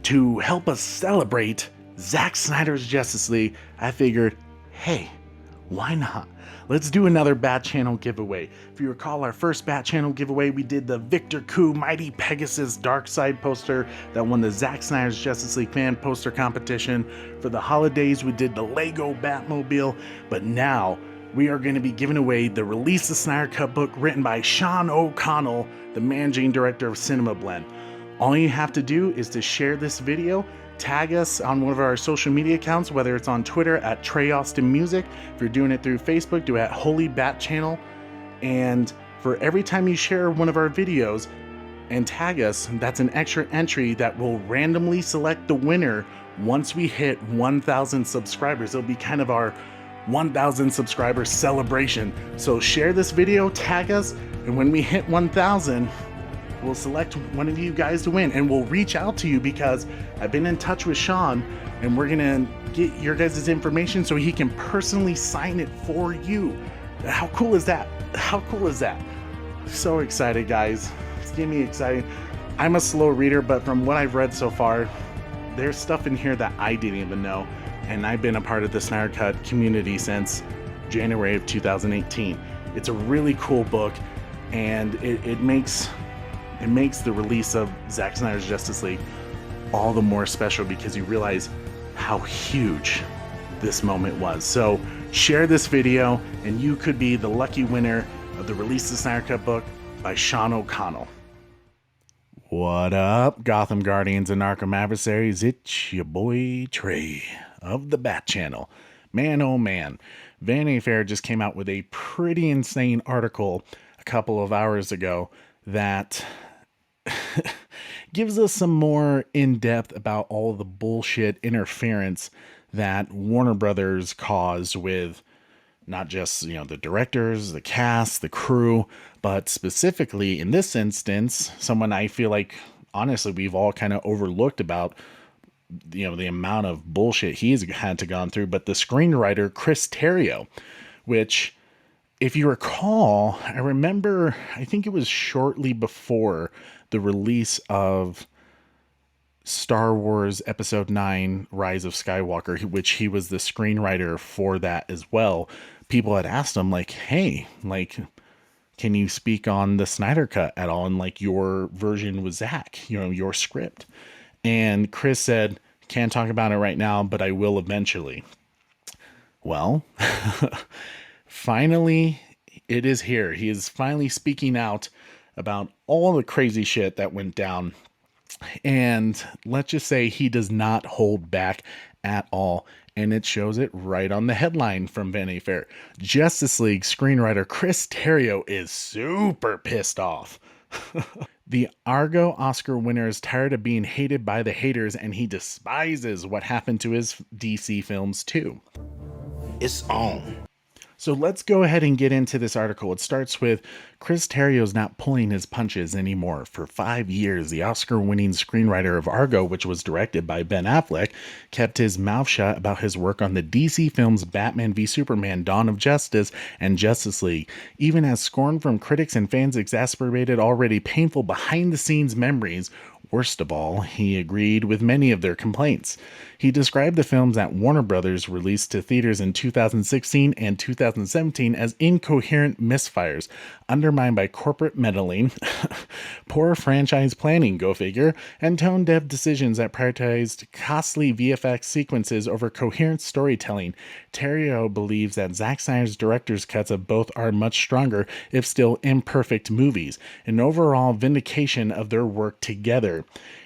to help us celebrate Zack Snyder's Justice League, I figured, hey, why not? Let's do another Bat Channel giveaway. If you recall our first Bat Channel giveaway, we did the Victor Koo Mighty Pegasus Dark Side poster that won the Zack Snyder's Justice League fan poster competition. For the holidays, we did the Lego Batmobile, but now we are going to be giving away the Release the Snyder Cut book written by Sean O'Connell, the managing director of Cinema Blend. All you have to do is to share this video, tag us on one of our social media accounts, whether it's on Twitter at Trey Austin Music. If you're doing it through Facebook, do it at Holy Bat Channel. And for every time you share one of our videos and tag us, that's an extra entry that will randomly select the winner once we hit 1,000 subscribers. It'll be kind of our 1,000 subscriber celebration. So share this video, tag us, and when we hit 1,000, we'll select one of you guys to win, and we'll reach out to you because I've been in touch with Sean, and we're gonna get your guys' information so he can personally sign it for you. How cool is that? How cool is that? So excited, guys. It's getting me excited. I'm a slow reader, but from what I've read so far, there's stuff in here that I didn't even know, and I've been a part of the Snyder Cut community since January of 2018. It's a really cool book, and it makes the release of Zack Snyder's Justice League all the more special because you realize how huge this moment was. So share this video and you could be the lucky winner of the Release the Snyder Cut book by Sean O'Connell. What up, Gotham Guardians and Arkham Adversaries? It's your boy Trey of the Bat Channel. Man, oh man, Vanity Fair just came out with a pretty insane article a couple of hours ago that gives us some more in-depth about all the bullshit interference that Warner Brothers caused with not just, the directors, the cast, the crew, but specifically in this instance, someone I feel like, honestly, we've all kind of overlooked about, the amount of bullshit he's had to gone through, but the screenwriter, Chris Terrio, which, if you recall, I remember, I think it was shortly before the release of Star Wars Episode 9, Rise of Skywalker, which he was the screenwriter for that as well. People had asked him, hey, can you speak on the Snyder Cut at all? And your version with Zack, your script. And Chris said, can't talk about it right now, but I will eventually. Well, finally, it is here. He is finally speaking out about all the crazy shit that went down. And let's just say he does not hold back at all. And it shows it right on the headline from Vanity Fair. Justice League screenwriter Chris Terrio is super pissed off. The Argo Oscar winner is tired of being hated by the haters, and he despises what happened to his DC films too. It's on. So let's go ahead and get into this article. It starts with Chris Terrio's not pulling his punches anymore. For 5 years, the Oscar-winning screenwriter of Argo, which was directed by Ben Affleck, kept his mouth shut about his work on the DC films Batman v Superman, Dawn of Justice, and Justice League, even as scorn from critics and fans exacerbated already painful behind-the-scenes memories. Worst of all, he agreed with many of their complaints. He described the films that Warner Brothers released to theaters in 2016 and 2017 as incoherent misfires, undermined by corporate meddling, poor franchise planning, go figure, and tone-deaf decisions that prioritized costly VFX sequences over coherent storytelling. Terrio believes that Zack Snyder's director's cuts of both are much stronger, if still imperfect, movies, an overall vindication of their work together.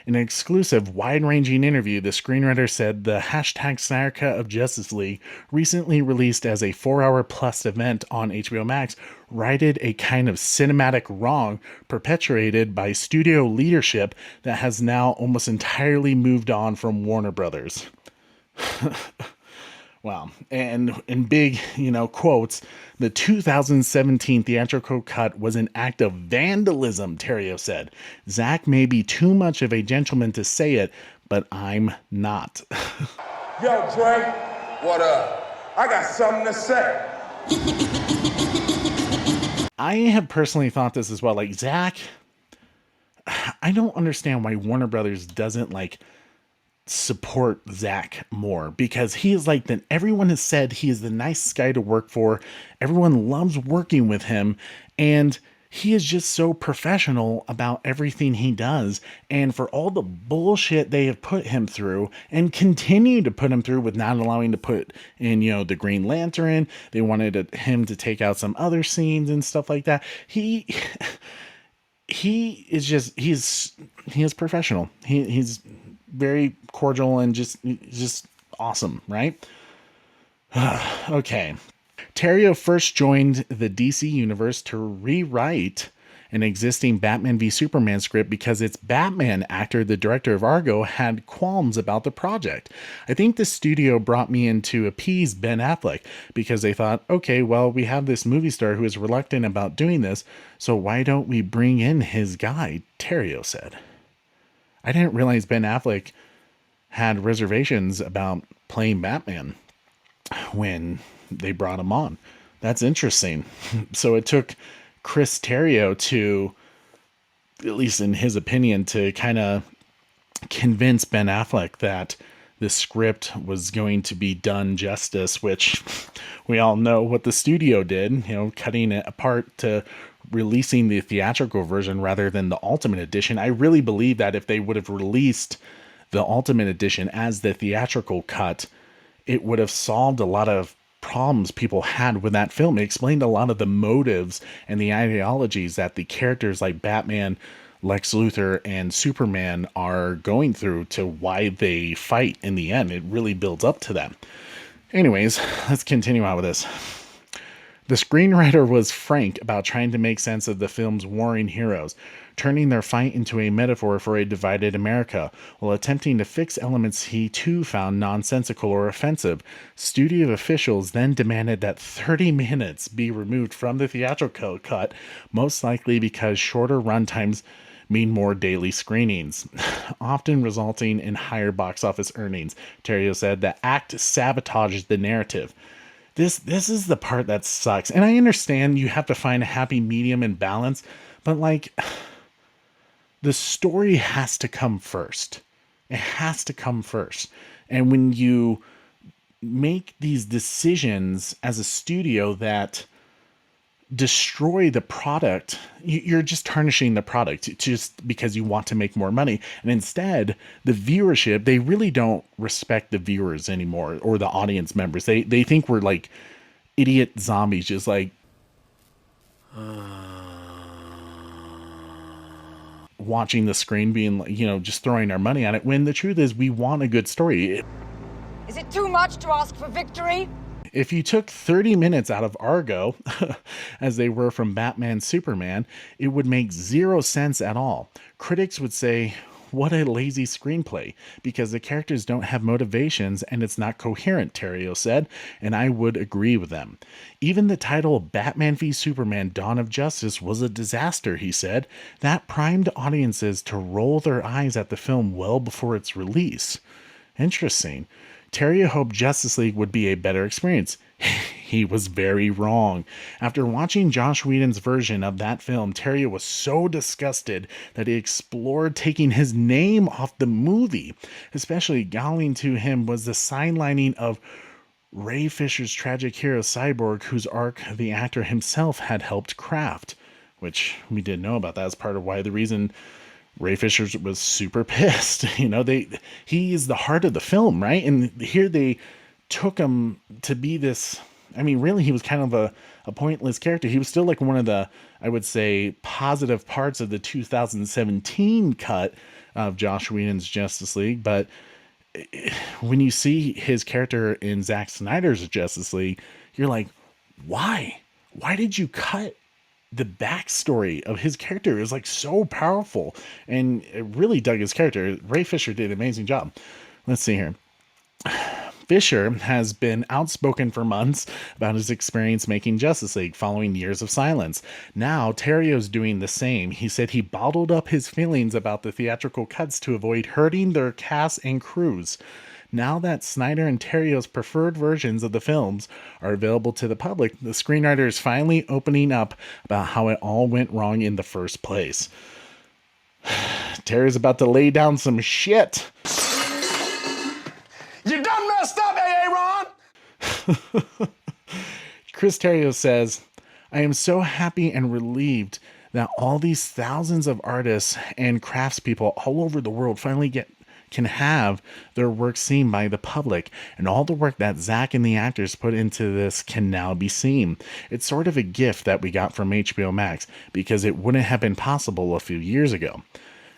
In an exclusive, wide-ranging interview, the screenwriter said the hashtag Snyder Cut of Justice League, recently released as a 4-hour-plus event on HBO Max, righted a kind of cinematic wrong perpetuated by studio leadership that has now almost entirely moved on from Warner Brothers. Wow. And in big, quotes, the 2017 theatrical cut was an act of vandalism, Terrio said. Zack may be too much of a gentleman to say it, but I'm not. Yo, Dre. What up? I got something to say. I have personally thought this as well. Zack, I don't understand why Warner Brothers doesn't, support Zack more, because he is like, everyone has said he is the nicest guy to work for. Everyone loves working with him, and he is just so professional about everything he does. And for all the bullshit they have put him through and continue to put him through with not allowing to put in, the Green Lantern, they wanted him to take out some other scenes and stuff like that. He is just he is professional. He's very cordial and just awesome, right? Okay. Terrio first joined the DC universe to rewrite an existing Batman v Superman script because its Batman actor, the director of Argo, had qualms about the project. I think the studio brought me in to appease Ben Affleck because they thought, okay, well, we have this movie star who is reluctant about doing this, so why don't we bring in his guy, Terrio said. I didn't realize Ben Affleck had reservations about playing Batman when they brought him on. That's interesting. So it took Chris Terrio to, at least in his opinion, to kind of convince Ben Affleck that the script was going to be done justice, which we all know what the studio did, cutting it apart to releasing the theatrical version rather than the Ultimate Edition. I really believe that if they would have released the Ultimate Edition as the theatrical cut, it would have solved a lot of problems people had with that film. It explained a lot of the motives and the ideologies that the characters like Batman, Lex Luthor, and Superman are going through to why they fight in the end. It really builds up to that. Anyways, let's continue on with this. The screenwriter was frank about trying to make sense of the film's warring heroes, turning their fight into a metaphor for a divided America, while attempting to fix elements he too found nonsensical or offensive. Studio officials then demanded that 30 minutes be removed from the theatrical cut, most likely because shorter runtimes mean more daily screenings, often resulting in higher box office earnings. Terrio said the act sabotaged the narrative. This is the part that sucks. And I understand you have to find a happy medium and balance, but the story has to come first. It has to come first. And when you make these decisions as a studio that destroy the product, you're just tarnishing the product just because you want to make more money. And instead, the viewership, they really don't respect the viewers anymore, or the audience members. They think we're like idiot zombies, just like watching the screen, being like, just throwing our money at it, when the truth is we want a good story. Is it too much to ask for victory? If you took 30 minutes out of Argo, as they were from Batman Superman, it would make 0 sense at all. Critics would say, what a lazy screenplay, because the characters don't have motivations and it's not coherent, Terrio said, and I would agree with them. Even the title Batman v Superman Dawn of Justice was a disaster, he said. That primed audiences to roll their eyes at the film well before its release. Interesting. Terrio hoped Justice League would be a better experience. He was very wrong. After watching Joss Whedon's version of that film, Terrio was so disgusted that he explored taking his name off the movie. Especially galling to him was the sidelining of Ray Fisher's tragic hero Cyborg, whose arc the actor himself had helped craft, which we didn't know about. That as part of why the reason Ray Fisher was super pissed. He is the heart of the film, right? And here they took him to be this. I mean, really, he was kind of a pointless character. He was still like one of the, I would say, positive parts of the 2017 cut of Joss Whedon's Justice League. But when you see his character in Zack Snyder's Justice League, you're like, why? Why did you cut the backstory of his character? Is like so powerful, and it really dug his character. Ray Fisher did an amazing job. Let's see here. Fisher has been outspoken for months about his experience making Justice League following years of silence. Now, Terrio's doing the same. He said he bottled up his feelings about the theatrical cuts to avoid hurting their cast and crews. Now that Snyder and Terrio's preferred versions of the films are available to the public, the screenwriter is finally opening up about how it all went wrong in the first place. Terrio's about to lay down some shit. Chris Terrio says, I am so happy and relieved that all these thousands of artists and craftspeople all over the world finally can have their work seen by the public, and all the work that Zack and the actors put into this can now be seen. It's sort of a gift that we got from HBO Max because it wouldn't have been possible a few years ago.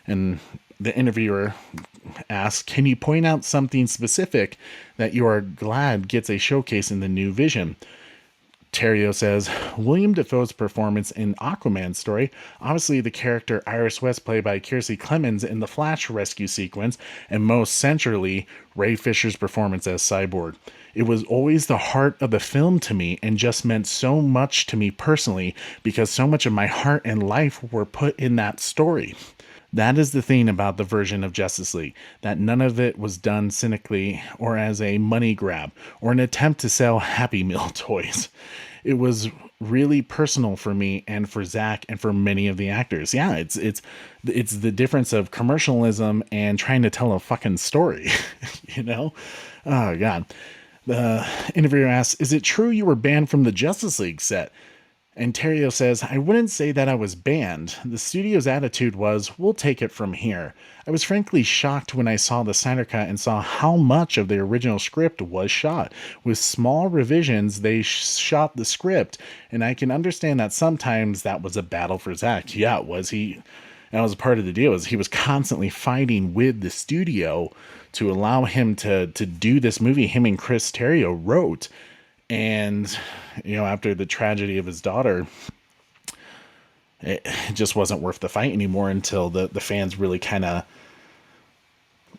And the interviewer asks, can you point out something specific that you are glad gets a showcase in the new vision? Terrio says, William Dafoe's performance in Aquaman's story, obviously the character Iris West played by Kiersey Clemons in the Flash rescue sequence, and most centrally, Ray Fisher's performance as Cyborg. It was always the heart of the film to me and just meant so much to me personally because so much of my heart and life were put in that story. That is the thing about the version of Justice League, that none of it was done cynically or as a money grab or an attempt to sell Happy Meal toys. It was really personal for me and for Zack and for many of the actors. Yeah, it's the difference of commercialism and trying to tell a fucking story, you know? Oh, God. The interviewer asks, is it true you were banned from the Justice League set? And Terrio says, I wouldn't say that I was banned. The studio's attitude was, we'll take it from here. I was frankly shocked when I saw the Snyder Cut and saw how much of the original script was shot. With small revisions, they shot the script, and I can understand that sometimes that was a battle for Zack. Yeah, it was. That was part of the deal, is he was constantly fighting with the studio to allow him to do this movie him and Chris Terrio wrote. And, you know, after the tragedy of his daughter, it just wasn't worth the fight anymore until the fans really kind of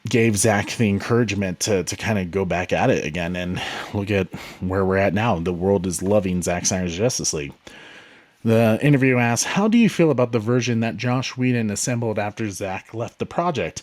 gave Zack the encouragement to kind of go back at it again. And look at where we're at now. The world is loving Zack Snyder's Justice League. The interview asks, how do you feel about the version that Joss Whedon assembled after Zack left the project?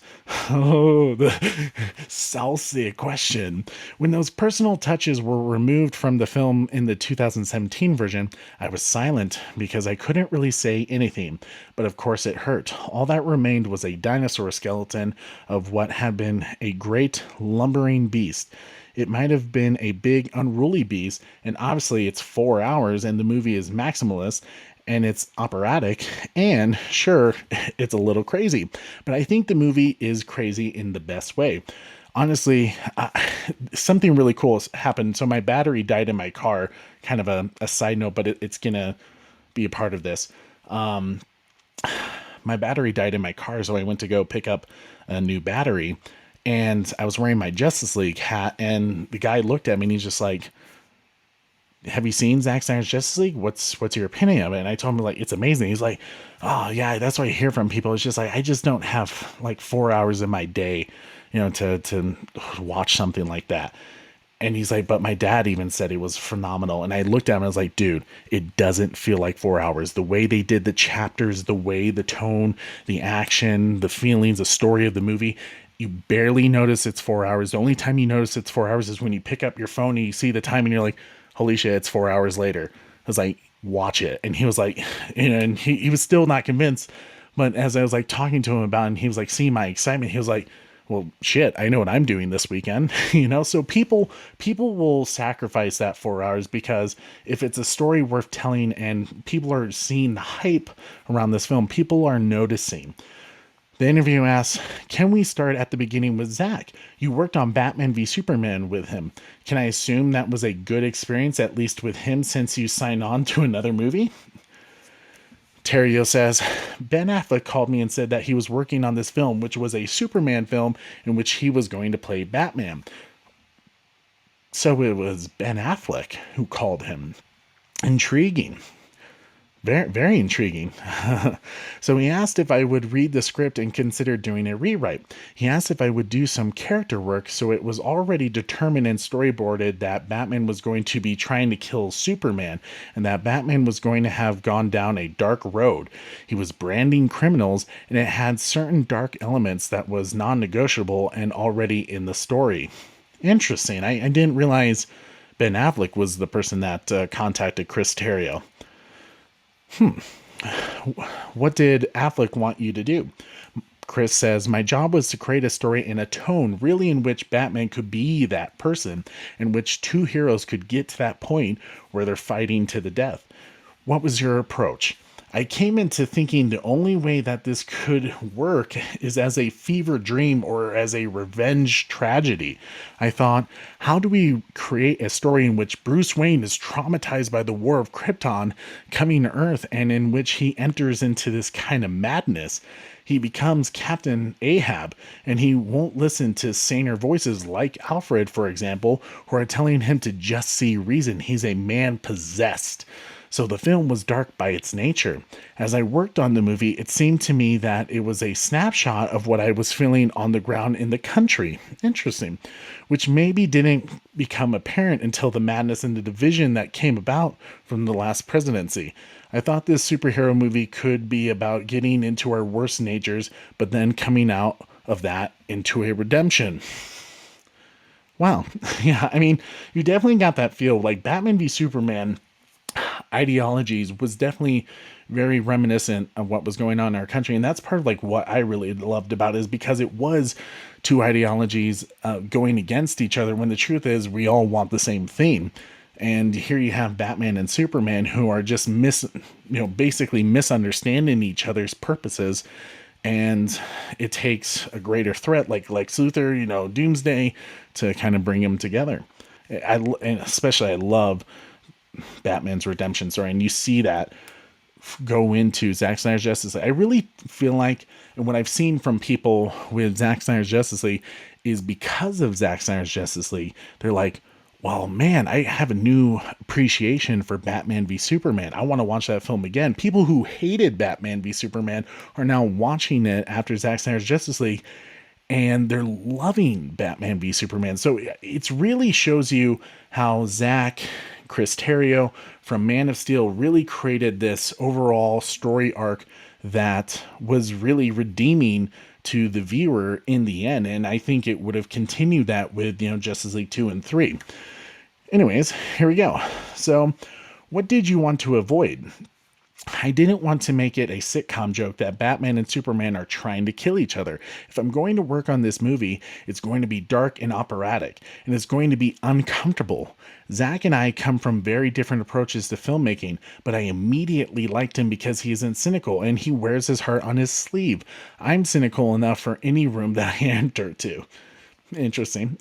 Oh, the saucy question. When those personal touches were removed from the film in the 2017 version, I was silent because I couldn't really say anything. But of course it hurt. All that remained was a dinosaur skeleton of what had been a great lumbering beast. It might have been a big, unruly beast, and obviously it's 4 hours, and the movie is maximalist, and it's operatic, and sure, it's a little crazy. But I think the movie is crazy in the best way. Honestly, something really cool has happened. So my battery died in my car, kind of a side note, but it's going to be a part of this. My battery died in my car, so I went to go pick up a new battery. And I was wearing my Justice League hat, and the guy looked at me and he's just like, have you seen Zack Snyder's Justice League? What's your opinion of it? And I told him, like, it's amazing. He's like, oh yeah, that's what I hear from people. It's just like, I just don't have like 4 hours in my day, you know, to watch something like that. And he's like, but my dad even said it was phenomenal. And I looked at him and I was like, dude, it doesn't feel like 4 hours. The way they did the chapters, the way, the tone, the action, the feelings, the story of the movie, you barely notice it's 4 hours. The only time you notice it's 4 hours is when you pick up your phone and you see the time and you're like, holy shit, it's 4 hours later. I was like, watch it. And he was like, you know, and he was still not convinced. But as I was like talking to him about it, and he was like seeing my excitement, he was like, well, shit, I know what I'm doing this weekend, you know? So people will sacrifice that 4 hours because if it's a story worth telling and people are seeing the hype around this film, people are noticing. The interview asks, can we start at the beginning with Zack? You worked on Batman v Superman with him. Can I assume that was a good experience, at least with him, since you signed on to another movie? Terrio says, Ben Affleck called me and said that he was working on this film, which was a Superman film in which he was going to play Batman. So it was Ben Affleck who called him. Intriguing. Very, very intriguing. So he asked if I would read the script and consider doing a rewrite. He asked if I would do some character work, so it was already determined and storyboarded that Batman was going to be trying to kill Superman, and that Batman was going to have gone down a dark road. He was branding criminals, and it had certain dark elements that was non-negotiable and already in the story. Interesting. I didn't realize Ben Affleck was the person that contacted Chris Terrio. What did Affleck want you to do? Chris says, my job was to create a story in a tone really in which Batman could be that person, in which two heroes could get to that point where they're fighting to the death. What was your approach? I came into thinking the only way that this could work is as a fever dream or as a revenge tragedy. I thought, how do we create a story in which Bruce Wayne is traumatized by the war of Krypton coming to Earth and in which he enters into this kind of madness? He becomes Captain Ahab, and he won't listen to saner voices like Alfred, for example, who are telling him to just see reason. He's a man possessed. So the film was dark by its nature. As I worked on the movie, it seemed to me that it was a snapshot of what I was feeling on the ground in the country. Interesting. Which maybe didn't become apparent until the madness and the division that came about from the last presidency. I thought this superhero movie could be about getting into our worst natures, but then coming out of that into a redemption. Wow. Yeah, I mean, you definitely got that feel. Like Batman v Superman ideologies was definitely very reminiscent of what was going on in our country, and that's part of like what I really loved about it, is because it was two ideologies going against each other, when the truth is we all want the same thing. And here you have Batman and Superman who are just basically misunderstanding each other's purposes, and it takes a greater threat like Lex Luthor, Doomsday, to kind of bring them together. And especially I love Batman's redemption story, and you see that go into Zack Snyder's Justice League. I really feel like, and what I've seen from people with Zack Snyder's Justice League is because of Zack Snyder's Justice League, they're like, well, man, I have a new appreciation for Batman v Superman. I want to watch that film again. People who hated Batman v Superman are now watching it after Zack Snyder's Justice League, and they're loving Batman v Superman. So it really shows you how Chris Terrio from Man of Steel really created this overall story arc that was really redeeming to the viewer in the end. And I think it would have continued that with, Justice League 2 and 3. Anyways, here we go. So what did you want to avoid? I didn't want to make it a sitcom joke that Batman and Superman are trying to kill each other. If I'm going to work on this movie, it's going to be dark and operatic, and it's going to be uncomfortable. Zack and I come from very different approaches to filmmaking, but I immediately liked him because he isn't cynical and he wears his heart on his sleeve. I'm cynical enough for any room that I enter to. Interesting.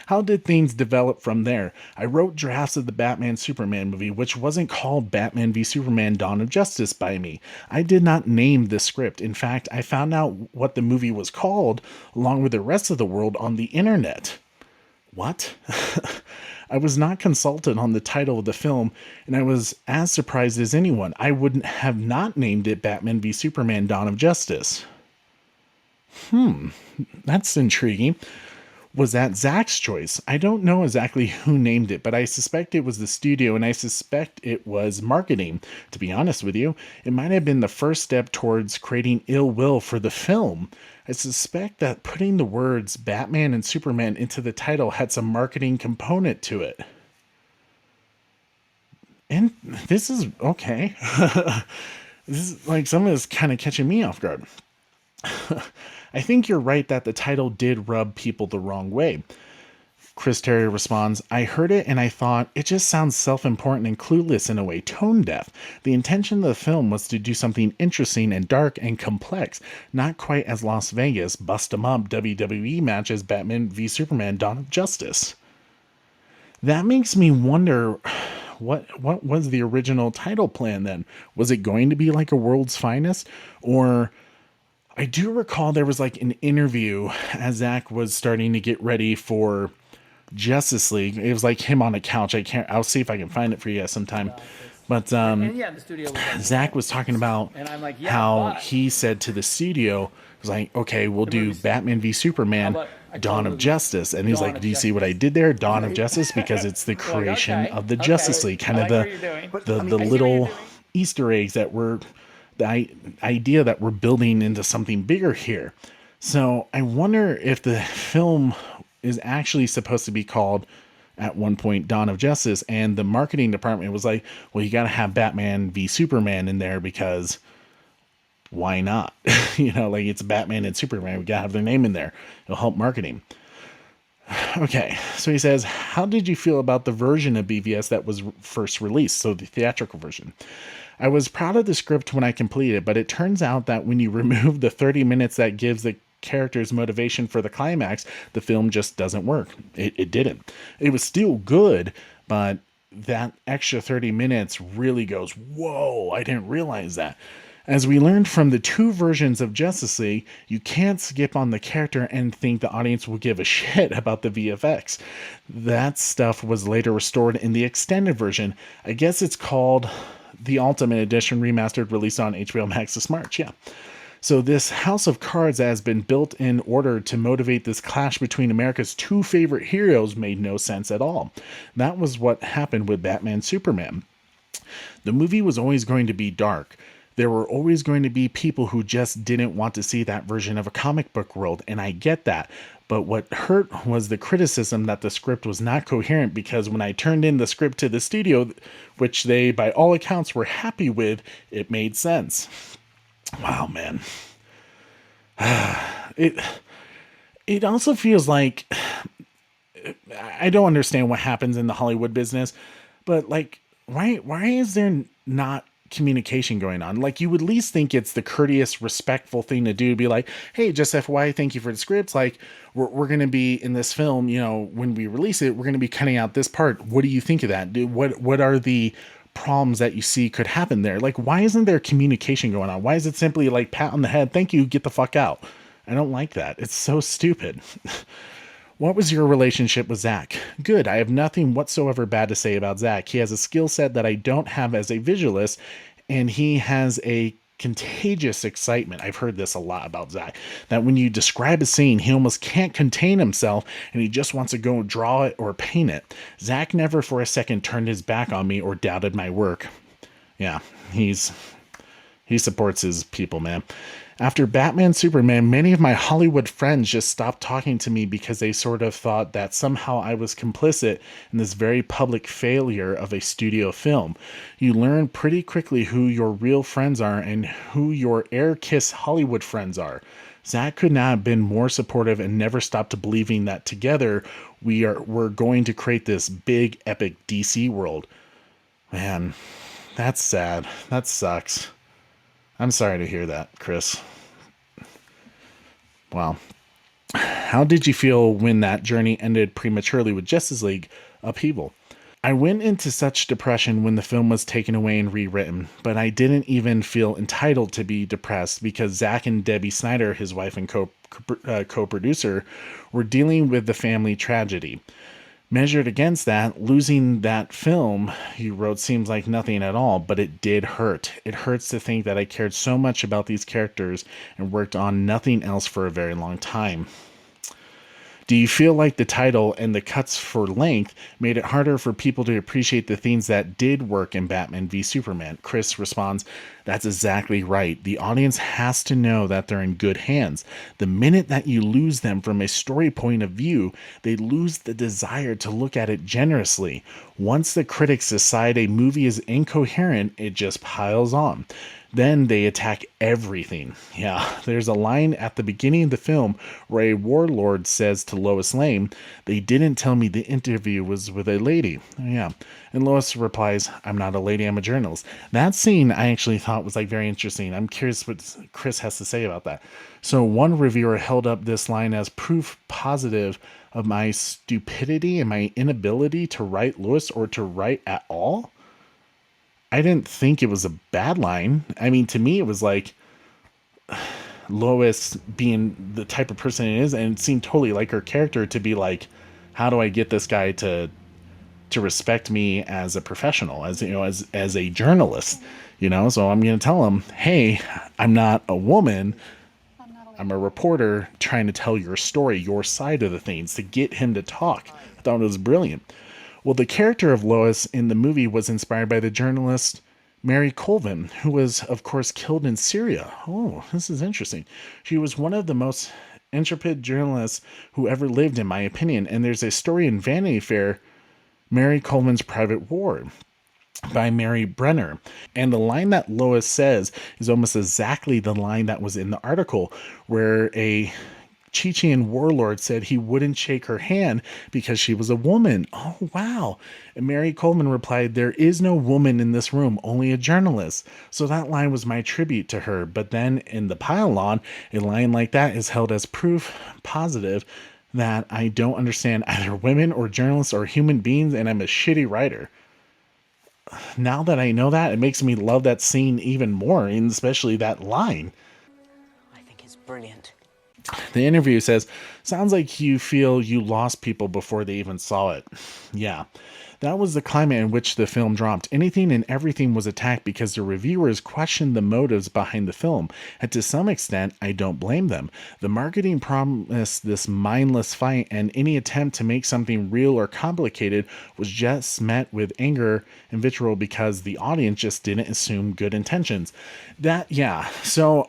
How did things develop from there? I wrote drafts of the Batman Superman movie, which wasn't called Batman v Superman Dawn of Justice by me. I did not name the script. In fact, I found out what the movie was called along with the rest of the world on the internet. What? I was not consulted on the title of the film, and I was as surprised as anyone. I wouldn't have not named it Batman v Superman Dawn of Justice. That's intriguing. Was that Zack's choice? I don't know exactly who named it, but I suspect it was the studio, and I suspect it was marketing. To be honest with you, it might have been the first step towards creating ill will for the film. I suspect that putting the words Batman and Superman into the title had some marketing component to it. And this is okay. This is like some of this kind of catching me off guard. I think you're right that the title did rub people the wrong way. Chris Terrio responds, I heard it and I thought, it just sounds self-important and clueless in a way, tone deaf. The intention of the film was to do something interesting and dark and complex, not quite as Las Vegas, bust 'em up WWE match as Batman v Superman Dawn of Justice. That makes me wonder, what was the original title plan then? Was it going to be like a World's Finest? Or I do recall there was like an interview as Zack was starting to get ready for Justice League. It was like him on a couch. I'll see if I can find it for you guys sometime. But the studio was Zack was talking about and I'm like, how he said to the studio, was like, okay, we'll do Batman v Superman Dawn of Justice. And he's like, do you see what I did there? Dawn of Justice, because it's the creation of the Justice League, kind of the little Easter eggs that were the idea that we're building into something bigger here. So I wonder if the film is actually supposed to be called at one point Dawn of Justice, and the marketing department was like, well, you got to have Batman v Superman in there because why not? Like it's Batman and Superman. We gotta have their name in there. It'll help marketing. Okay, so he says, how did you feel about the version of BVS that was first released, so the theatrical version? I was proud of the script when I completed it, but it turns out that when you remove the 30 minutes that gives the character's motivation for the climax, the film just doesn't work. It didn't. It was still good, but that extra 30 minutes really goes, whoa, I didn't realize that. As we learned from the two versions of Justice League, you can't skip on the character and think the audience will give a shit about the VFX. That stuff was later restored in the extended version. I guess it's called the Ultimate Edition Remastered, released on HBO Max this March. Yeah. So this house of cards that has been built in order to motivate this clash between America's two favorite heroes made no sense at all. That was what happened with Batman Superman. The movie was always going to be dark. There were always going to be people who just didn't want to see that version of a comic book world, and I get that. But what hurt was the criticism that the script was not coherent, because when I turned in the script to the studio, which they, by all accounts, were happy with, it made sense. Wow, man. It also feels like, I don't understand what happens in the Hollywood business, but like, why is there not communication going on? Like, you would at least think it's the courteous, respectful thing to do, be like, hey, just FYI, thank you for the scripts. Like, we're going to be in this film, when we release it, we're going to be cutting out this part. What do you think of that? What are the problems that you see could happen there? Like, why isn't there communication going on? Why is it simply like pat on the head, thank you, get the fuck out? I don't like that. It's so stupid. What was your relationship with Zack? Good. I have nothing whatsoever bad to say about Zack. He has a skill set that I don't have as a visualist, and he has a contagious excitement. I've heard this a lot about Zack, that when you describe a scene, he almost can't contain himself, and he just wants to go draw it or paint it. Zack never for a second turned his back on me or doubted my work. Yeah, he supports his people, man. After Batman Superman, many of my Hollywood friends just stopped talking to me because they sort of thought that somehow I was complicit in this very public failure of a studio film. You learn pretty quickly who your real friends are and who your air kiss Hollywood friends are. Zack could not have been more supportive and never stopped believing that together we're going to create this big epic DC world. Man, that's sad. That sucks. I'm sorry to hear that, Chris. Wow. How did you feel when that journey ended prematurely with Justice League Upheaval? I went into such depression when the film was taken away and rewritten, but I didn't even feel entitled to be depressed because Zack and Debbie Snyder, his wife and co-producer, were dealing with the family tragedy. Measured against that, losing that film you wrote seems like nothing at all, but it did hurt. It hurts to think that I cared so much about these characters and worked on nothing else for a very long time. Do you feel like the title and the cuts for length made it harder for people to appreciate the things that did work in Batman v Superman? Chris responds, that's exactly right. The audience has to know that they're in good hands. The minute that you lose them from a story point of view, they lose the desire to look at it generously. Once the critics decide a movie is incoherent, it just piles on. Then they attack everything. Yeah, there's a line at the beginning of the film where a warlord says to Lois Lane, they didn't tell me the interview was with a lady. Yeah. And Lois replies, I'm not a lady, I'm a journalist. That scene I actually thought was like very interesting. I'm curious what Chris has to say about that. So one reviewer held up this line as proof positive of my stupidity and my inability to write Lois or to write at all. I didn't think it was a bad line. I mean, to me, it was like Lois being the type of person it is, and it seemed totally like her character to be like, how do I get this guy to respect me as a professional, as as a journalist, So I'm going to tell him, hey, I'm not a woman. I'm a reporter trying to tell your story, your side of the things, to get him to talk. I thought it was brilliant. Well, the character of Lois in the movie was inspired by the journalist Mary Colvin, who was, of course, killed in Syria. Oh, this is interesting. She was one of the most intrepid journalists who ever lived, in my opinion. And there's a story in Vanity Fair, Mary Colvin's Private War. by Mary Brenner. And the line that Lois says is almost exactly the line that was in the article, where a Chechen warlord said he wouldn't shake her hand because she was a woman. Oh, wow. And Mary Coleman replied, "There is no woman in this room, only a journalist." So that line was my tribute to her. But then in the pile-on, a line like that is held as proof positive that I don't understand either women or journalists or human beings, and I'm a shitty writer. Now that I know that, it makes me love that scene even more, and especially that line. I think it's brilliant. The interview says, "Sounds like you feel you lost people before they even saw it." Yeah, that was the climate in which the film dropped. Anything and everything was attacked because the reviewers questioned the motives behind the film. And to some extent, I don't blame them. The marketing promised this mindless fight, and any attempt to make something real or complicated was just met with anger and vitriol because the audience just didn't assume good intentions. So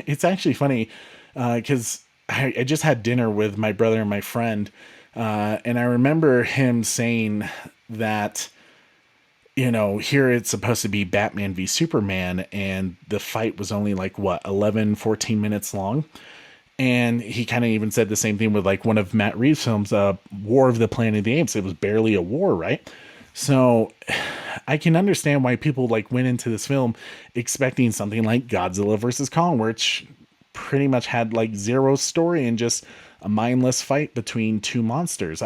it's actually funny because I just had dinner with my brother and my friend, and I remember him saying that, here it's supposed to be Batman v Superman, and the fight was only like, 14 minutes long. And he kind of even said the same thing with like one of Matt Reeves' films, War of the Planet of the Apes. It was barely a war, right? So I can understand why people like went into this film expecting something like Godzilla versus Kong, which pretty much had like zero story and just a mindless fight between two monsters.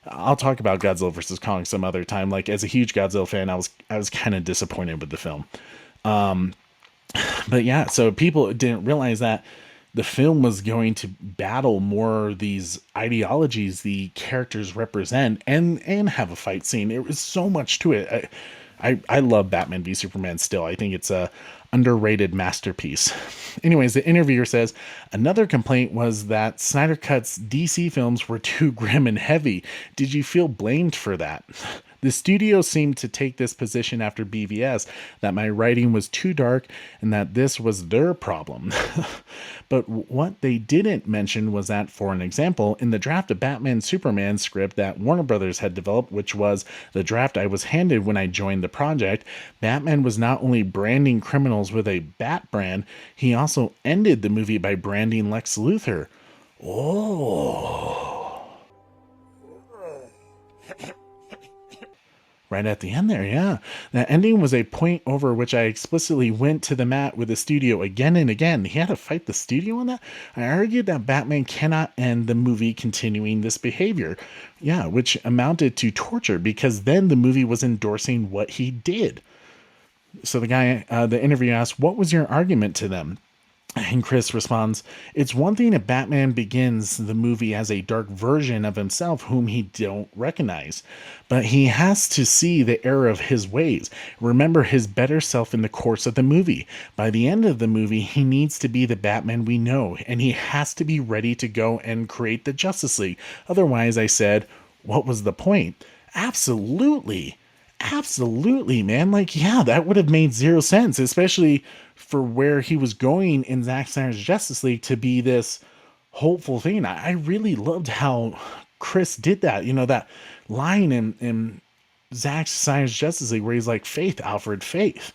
I'll talk about Godzilla versus Kong some other time. Like, as a huge Godzilla fan, I was kind of disappointed with the film. But yeah, so people didn't realize that the film was going to battle more these ideologies the characters represent and have a fight scene. There was so much to it. I love Batman v Superman still. I think it's a underrated masterpiece. Anyways, the interviewer says another complaint was that Snyder Cut's DC films were too grim and heavy. Did you feel blamed for that? The studio seemed to take this position after BVS, that my writing was too dark and that this was their problem. But what they didn't mention was that, for an example, in the draft of Batman Superman script that Warner Brothers had developed, which was the draft I was handed when I joined the project, Batman was not only branding criminals with a bat brand, he also ended the movie by branding Lex Luthor. Oh. Right at the end there, yeah. That ending was a point over which I explicitly went to the mat with the studio again and again. He had to fight the studio on that? I argued that Batman cannot end the movie continuing this behavior. Yeah, which amounted to torture because then the movie was endorsing what he did. So the interviewer asked, "What was your argument to them?" And Chris responds, "It's one thing if Batman begins the movie as a dark version of himself whom he don't recognize, but he has to see the error of his ways, remember his better self in the course of the movie. By the end of the movie, he needs to be the Batman we know, and he has to be ready to go and create the Justice League. Otherwise," I said, "what was the point?" Absolutely. Absolutely, man. Like, yeah, that would have made zero sense, especially for where he was going in Zack Snyder's Justice League to be this hopeful thing. I really loved how Chris did that. That line in Zack Snyder's Justice League where he's like, "Faith, Alfred, faith."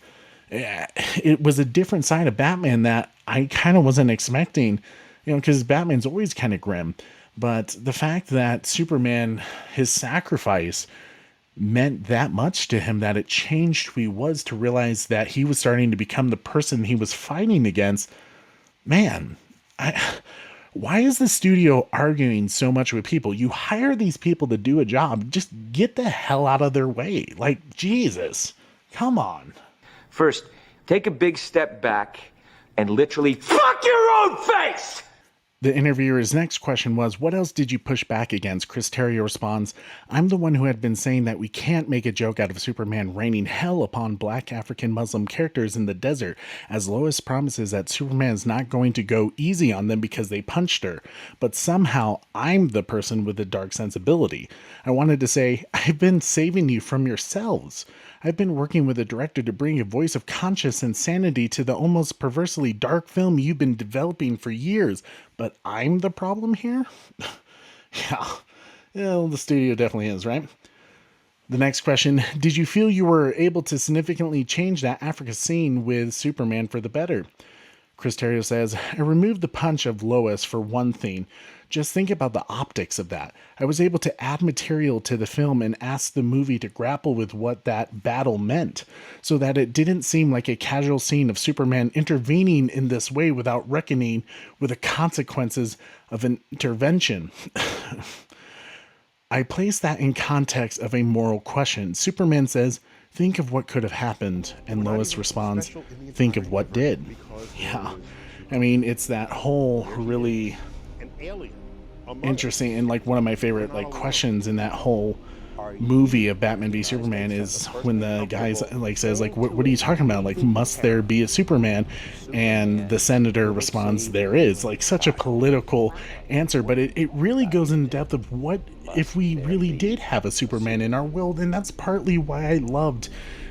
It was a different side of Batman that I kind of wasn't expecting, because Batman's always kind of grim. But the fact that Superman, his sacrifice, meant that much to him that it changed who he was, to realize that he was starting to become the person he was fighting against. Man, why is the studio arguing so much with people? You hire these people to do a job, just get the hell out of their way. Like, Jesus, come on. First, take a big step back and literally fuck your own face! The interviewer's next question was, "What else did you push back against?" Chris Terrio responds, "I'm the one who had been saying that we can't make a joke out of Superman raining hell upon black African Muslim characters in the desert, as Lois promises that Superman's not going to go easy on them because they punched her. But somehow I'm the person with the dark sensibility. I wanted to say, I've been saving you from yourselves. I've been working with a director to bring a voice of conscience and sanity to the almost perversely dark film you've been developing for years. But I'm the problem here?" Yeah, the studio definitely is, right? The next question, did you feel you were able to significantly change that Africa scene with Superman for the better? Chris Terrio says, I removed the punch of Lois for one thing. Just think about the optics of that. I was able to add material to the film and ask the movie to grapple with what that battle meant, so that it didn't seem like a casual scene of Superman intervening in this way without reckoning with the consequences of an intervention. I place that in context of a moral question. Superman says, think of what could have happened. And Lois responds, think of what did. Yeah. I mean, it's that whole really interesting, and like one of my favorite like questions in that whole movie of Batman v Superman is when the guys like says like what are you talking about, like must there be a Superman, and the senator responds there is, like such a political answer, but it really goes in depth of what if we really did have a Superman in our world. And that's partly why I loved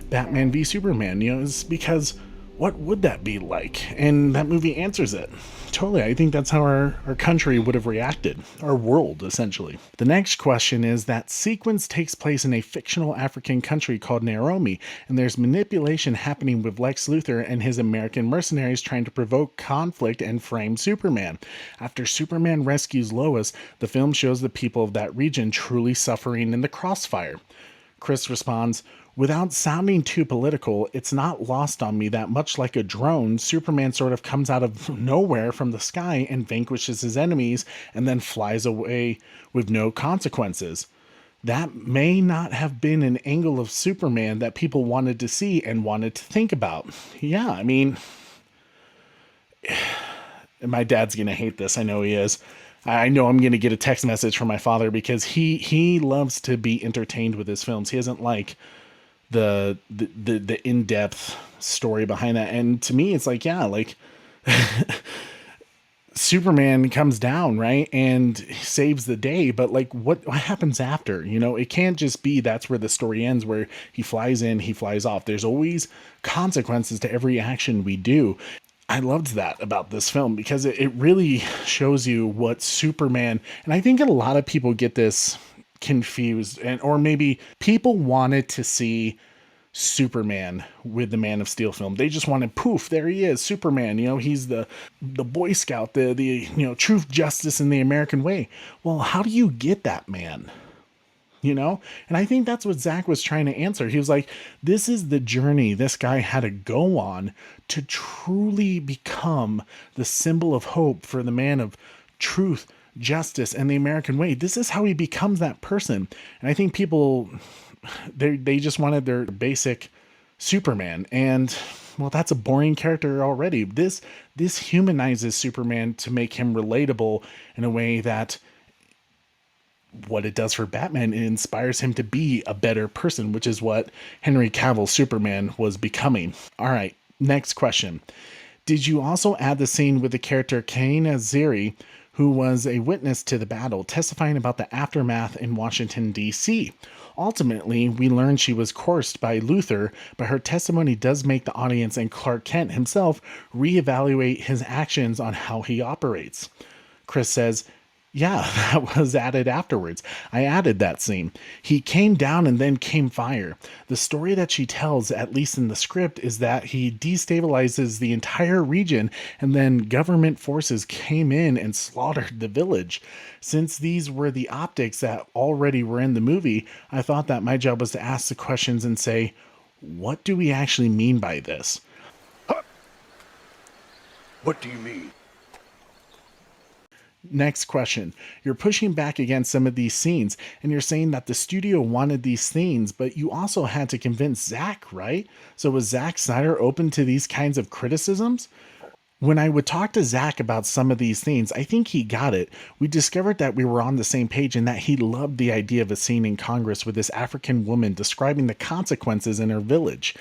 Batman v Superman, you know, is because what would that be like? And that movie answers it. Totally. I think that's how our country would have reacted. Our world, essentially. The next question is that sequence takes place in a fictional African country called Nairobi, and there's manipulation happening with Lex Luthor and his American mercenaries trying to provoke conflict and frame Superman. After Superman rescues Lois, the film shows the people of that region truly suffering in the crossfire. Chris responds, without sounding too political, it's not lost on me that much like a drone, Superman sort of comes out of nowhere from the sky and vanquishes his enemies and then flies away with no consequences. That may not have been an angle of Superman that people wanted to see and wanted to think about. Yeah, I mean, my dad's going to hate this. I know he is. I know I'm going to get a text message from my father because he loves to be entertained with his films. He doesn't like the in-depth story behind that. And to me, it's like, yeah, like Superman comes down, right, and saves the day, but like what happens after? You know, it can't just be that's where the story ends, where he flies in, he flies off. There's always consequences to every action we do. I loved that about this film because it really shows you what Superman, and I think a lot of people get this confused, and or maybe people wanted to see Superman with the Man of Steel film. They just wanted, poof, there he is, Superman. You know, he's the Boy Scout, the you know, truth, justice, and the American way. Well, how do you get that man? You know, and I think that's what Zack was trying to answer. He was like, this is the journey this guy had to go on to truly become the symbol of hope for the man of truth, justice, and the American way. This is how he becomes that person. And I think people, they just wanted their basic Superman, and well, that's a boring character already. This humanizes Superman to make him relatable in a way that what it does for Batman, it inspires him to be a better person, which is what Henry Cavill's Superman was becoming. All right, next question. Did you also add the scene with the character Kaina Ziri, who was a witness to the battle, testifying about the aftermath in Washington, D.C.? Ultimately, we learned she was coerced by Luthor, but her testimony does make the audience and Clark Kent himself reevaluate his actions on how he operates. Chris says, yeah, that was added afterwards. I added that scene. He came down and then came fire. The story that she tells, at least in the script, is that he destabilizes the entire region and then government forces came in and slaughtered the village. Since these were the optics that already were in the movie, I thought that my job was to ask the questions and say, what do we actually mean by this? What do you mean? Next question. You're pushing back against some of these scenes, and you're saying that the studio wanted these scenes, but you also had to convince Zack, right? So was Zack Snyder open to these kinds of criticisms? When I would talk to Zack about some of these things, I think he got it. We discovered that we were on the same page and that he loved the idea of a scene in Congress with this African woman describing the consequences in her village.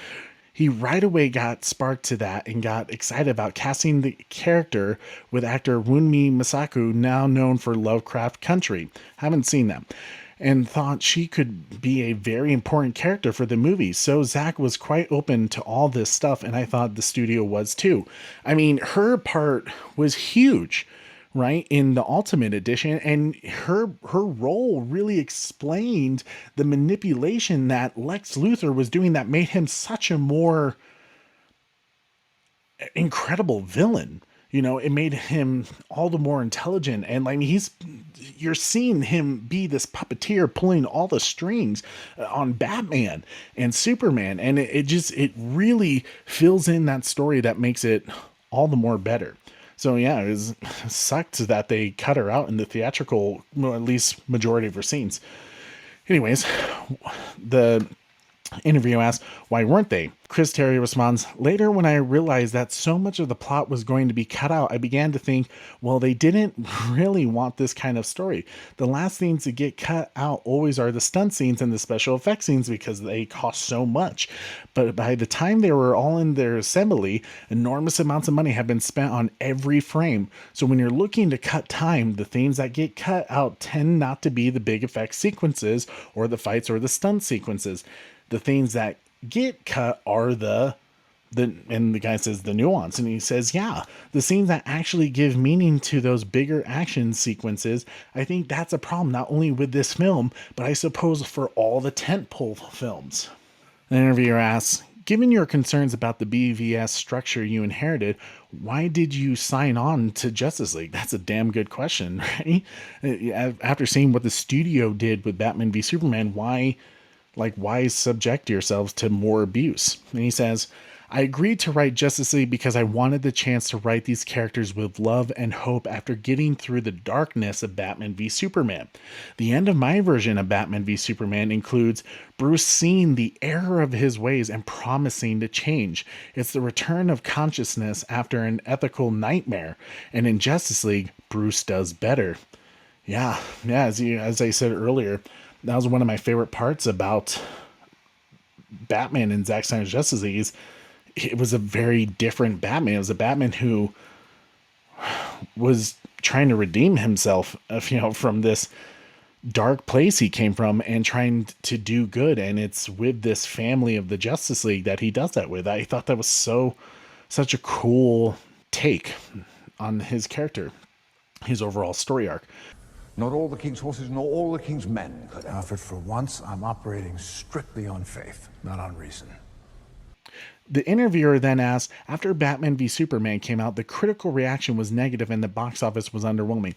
He right away got sparked to that and got excited about casting the character with actor Wunmi Masaku, now known for Lovecraft Country. Haven't seen that. And thought she could be a very important character for the movie. So Zack was quite open to all this stuff, and I thought the studio was too. I mean, her part was huge. right, in the Ultimate Edition, and her role really explained the manipulation that Lex Luthor was doing that made him such a more incredible villain. You know, it made him all the more intelligent, and like you're seeing him be this puppeteer pulling all the strings on Batman and Superman, and it really fills in that story that makes it all the more better. So yeah, it sucked that they cut her out in the theatrical, well, at least majority of her scenes. Anyways, the interview asks, why weren't they? Chris Terrio responds, later when I realized that so much of the plot was going to be cut out, I began to think, well, they didn't really want this kind of story. The last scenes to get cut out always are the stunt scenes and the special effects scenes because they cost so much. But by the time they were all in their assembly, enormous amounts of money have been spent on every frame. So when you're looking to cut time, the things that get cut out tend not to be the big effect sequences or the fights or the stunt sequences. The things that get cut are and the guy says the nuance, and he says, yeah, the scenes that actually give meaning to those bigger action sequences. I think that's a problem, not only with this film, but I suppose for all the tentpole films. The interviewer asks, given your concerns about the BVS structure you inherited, why did you sign on to Justice League? That's a damn good question, right? After seeing what the studio did with Batman v Superman, why subject yourselves to more abuse? And he says, I agreed to write Justice League because I wanted the chance to write these characters with love and hope after getting through the darkness of Batman v Superman. The end of my version of Batman v Superman includes Bruce seeing the error of his ways and promising to change. It's the return of consciousness after an ethical nightmare. And in Justice League, Bruce does better. Yeah, as I said earlier, that was one of my favorite parts about Batman and Zack Snyder's Justice League. Is it was a very different Batman. It was a Batman who was trying to redeem himself, from this dark place he came from and trying to do good. And it's with this family of the Justice League that he does that with. I thought that was such a cool take on his character, his overall story arc. Not all the king's horses, nor all the king's men could have. Alfred, for once, I'm operating strictly on faith, not on reason. The interviewer then asks, after Batman v Superman came out, the critical reaction was negative and the box office was underwhelming.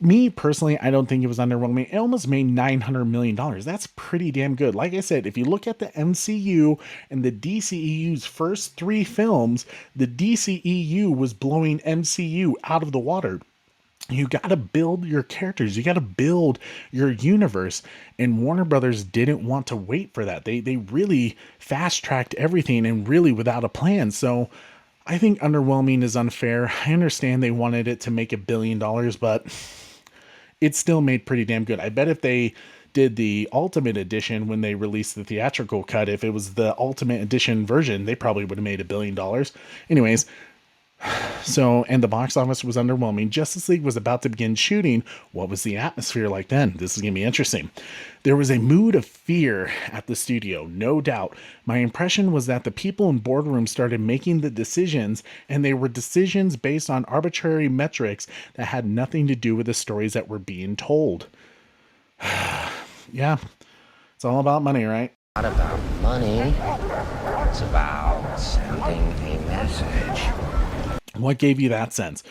Me, personally, I don't think it was underwhelming. It almost made $900 million. That's pretty damn good. Like I said, if you look at the MCU and the DCEU's first 3 films, the DCEU was blowing MCU out of the water. You got to build your characters. You got to build your universe. And Warner Brothers didn't want to wait for that. They really fast-tracked everything and really without a plan. So I think underwhelming is unfair. I understand they wanted it to make $1 billion, but it still made pretty damn good. I bet if they did the Ultimate Edition when they released the theatrical cut, if it was the Ultimate Edition version, they probably would have made $1 billion. Anyways, and the box office was underwhelming. Justice League was about to begin shooting. What was the atmosphere like then? This is going to be interesting. There was a mood of fear at the studio, no doubt. My impression was that the people in boardrooms started making the decisions, and they were decisions based on arbitrary metrics that had nothing to do with the stories that were being told. Yeah, it's all about money, right? Not about money. It's about sending a message. What gave you that sense?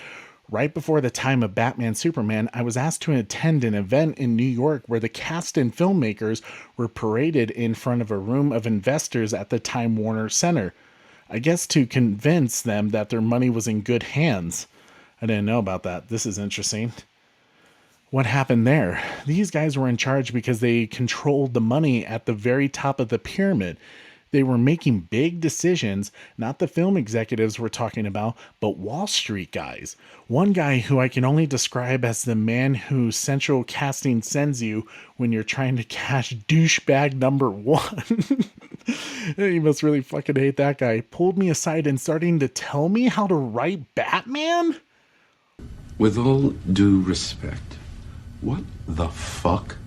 Right before the time of Batman Superman, I was asked to attend an event in New York where the cast and filmmakers were paraded in front of a room of investors at the Time Warner Center. I guess to convince them that their money was in good hands. I didn't know about that. This is interesting. What happened there? These guys were in charge because they controlled the money at the very top of the pyramid. They were making big decisions, not the film executives we're talking about, but Wall Street guys. One guy who I can only describe as the man who central casting sends you when you're trying to cash douchebag number 1. You must really fucking hate that guy. Pulled me aside and starting to tell me how to write Batman? With all due respect, what the fuck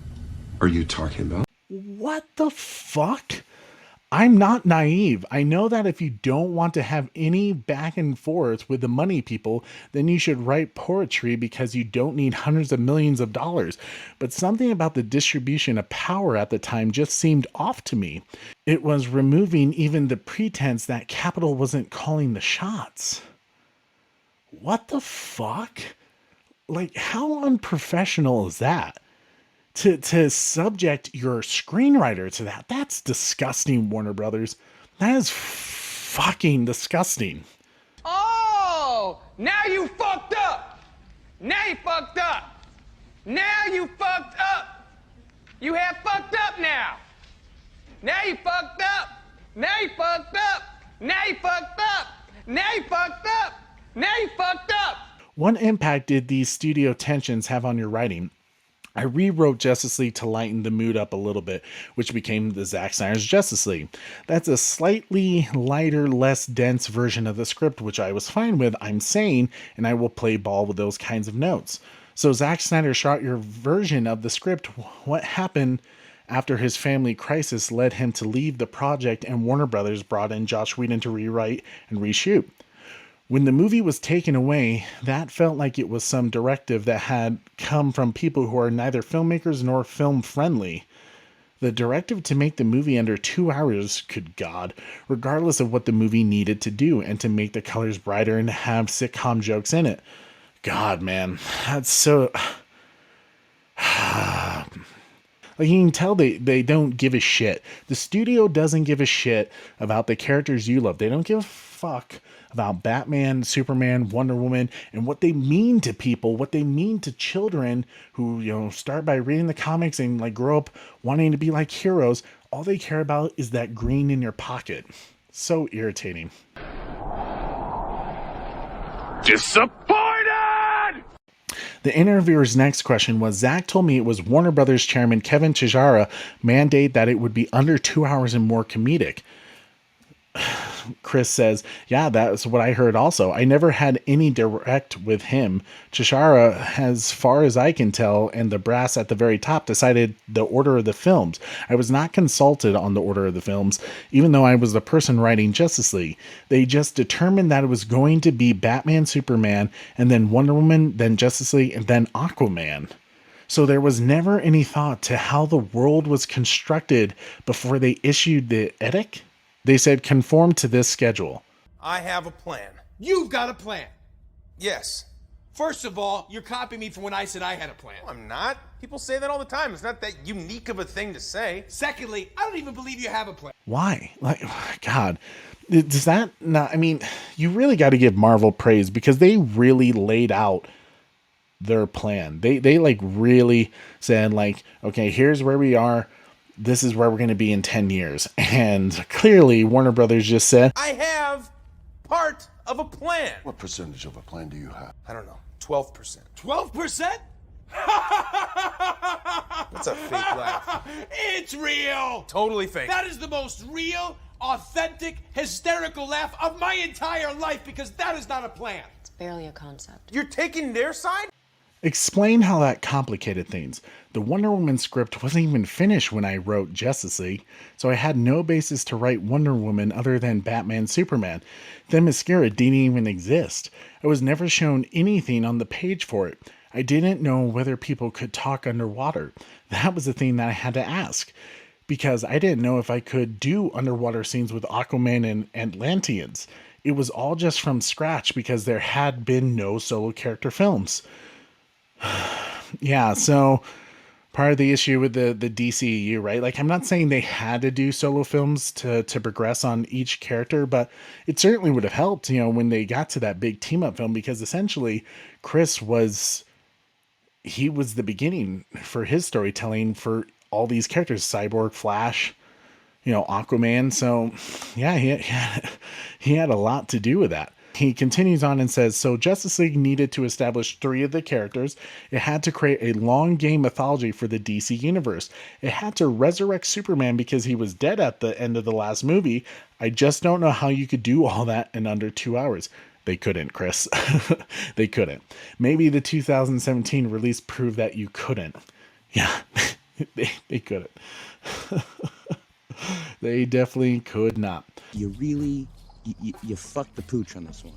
are you talking about? What the fuck? I'm not naive. I know that if you don't want to have any back and forth with the money people, then you should write poetry because you don't need hundreds of millions of dollars. But something about the distribution of power at the time just seemed off to me. It was removing even the pretense that capital wasn't calling the shots. What the fuck? Like, how unprofessional is that? To subject your screenwriter to that, that's disgusting, Warner Brothers. That is fucking disgusting. Oh, now you fucked up. Now you fucked up. Now you fucked up. You have fucked up now. Now you fucked up. Now you fucked up. Now you fucked up. Now you fucked up. Now you fucked up. What impact did these studio tensions have on your writing? I rewrote Justice League to lighten the mood up a little bit, which became the Zack Snyder's Justice League. That's a slightly lighter, less dense version of the script, which I was fine with, I'm saying, and I will play ball with those kinds of notes. So Zack Snyder shot your version of the script. What happened after his family crisis led him to leave the project, and Warner Brothers brought in Joss Whedon to rewrite and reshoot? When the movie was taken away, that felt like it was some directive that had come from people who are neither filmmakers nor film friendly. The directive to make the movie under 2 hours, good God, regardless of what the movie needed to do, and to make the colors brighter and have sitcom jokes in it. God, man, that's so... Like, you can tell they don't give a shit. The studio doesn't give a shit about the characters you love. They don't give a fuck about Batman, Superman, Wonder Woman, and what they mean to people, what they mean to children who, start by reading the comics and like grow up wanting to be like heroes. All they care about is that green in your pocket. So irritating. Disappointed! The interviewer's next question was, Zack told me it was Warner Brothers chairman Kevin Chizara mandate that it would be under 2 hours and more comedic. Chris says, yeah, that's what I heard also. I never had any direct with him. Chishara, as far as I can tell, and the brass at the very top decided the order of the films. I was not consulted on the order of the films, even though I was the person writing Justice League. They just determined that it was going to be Batman, Superman, and then Wonder Woman, then Justice League, and then Aquaman. So there was never any thought to how the world was constructed before they issued the edict. They said, conform to this schedule. I have a plan. You've got a plan. Yes. First of all, you're copying me from when I said I had a plan. No, I'm not. People say that all the time. It's not that unique of a thing to say. Secondly, I don't even believe you have a plan. Why? Like, God, does that not, I mean, you really got to give Marvel praise because they really laid out their plan. They like really said like, okay, here's where we are. This is where we're going to be in 10 years. And clearly Warner Brothers just said, I have part of a plan. What percentage of a plan do you have? I don't know. 12%. 12%? That's a fake laugh. It's real. Totally fake. That is the most real, authentic, hysterical laugh of my entire life because that is not a plan. It's barely a concept. You're taking their side? explain how that complicated things. The Wonder Woman script wasn't even finished when I wrote Justice League, so I had no basis to write Wonder Woman other than Batman Superman. Themyscira didn't even exist. I was never shown anything on the page for it. I didn't know whether people could talk underwater. That was the thing that I had to ask, because I didn't know if I could do underwater scenes with Aquaman and Atlanteans. It was all just from scratch because there had been no solo character films. Yeah, so part of the issue with the DCEU, right? Like, I'm not saying they had to do solo films to progress on each character, but it certainly would have helped, you know, when they got to that big team up film, because essentially Chris was the beginning for his storytelling for all these characters, Cyborg, Flash, you know, Aquaman. So yeah, he had a lot to do with that. He continues on and says, so Justice League needed to establish 3 of the characters. It had to create a long game mythology for the DC universe. It had to resurrect Superman because he was dead at the end of the last movie. I just don't know how you could do all that in under 2 hours. They couldn't, Chris. They couldn't. Maybe the 2017 release proved that you couldn't. Yeah, they couldn't. They definitely could not. You really, you fucked the pooch on this one.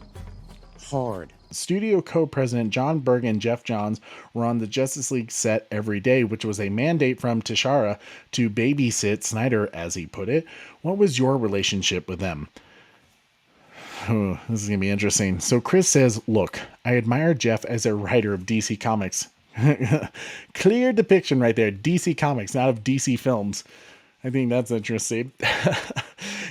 Hard. Studio co-president John Berg and Jeff Johns were on the Justice League set every day, which was a mandate from Tishara to babysit Snyder, as he put it. What was your relationship with them? Oh, this is going to be interesting. So Chris says, look, I admire Jeff as a writer of DC Comics. Clear depiction right there. DC Comics, not of DC films. I think that's interesting.